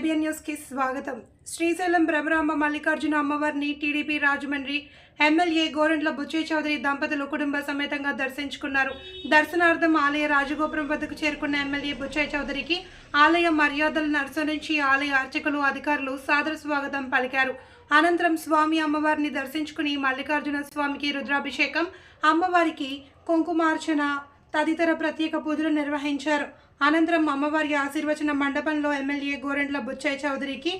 IBN news కి స్వాగతం. శ్రీశైలం భ్రమరాంబ మల్లికార్జున అమ్మవారిని టీడీపీ రాజమండ్రి ఎమ్మెల్యే గోరంట్ల బుచ్చయ్య చౌదరి దంపతులు కుటుంబ సమేతంగా దర్శించుకున్నారు. దర్శనార్థం ఆలయ రాజగోపురం వద్దకు చేరుకున్న ఎమ్మెల్యే బుచ్చయ్య చౌదరికి ఆలయ మర్యాదలను అనుసరించి ఆలయ అర్చకులు అధికారులు సాదర స్వాగతం పలికారు. అనంతరం స్వామి అమ్మవారిని దర్శించుకుని మల్లికార్జున స్వామికి రుద్రాభిషేకం, అమ్మవారికి కుంకుమార్చన తదితర ప్రత్యేక పూజలు నిర్వహించారు. అనంతరం అమ్మవారి ఆశీర్వచన మండపంలో ఎమ్మెల్యే గోరంట్ల బుచ్చయ్య చౌదరికి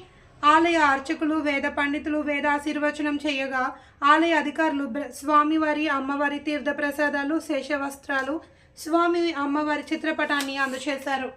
ఆలయ అర్చకులు వేద పండితులు వేదాశీర్వచనం చేయగా ఆలయ అధికారులు స్వామివారి అమ్మవారి తీర్థ ప్రసాదాలు శేషవస్త్రాలు స్వామి అమ్మవారి చిత్రపటాన్ని అందజేశారు.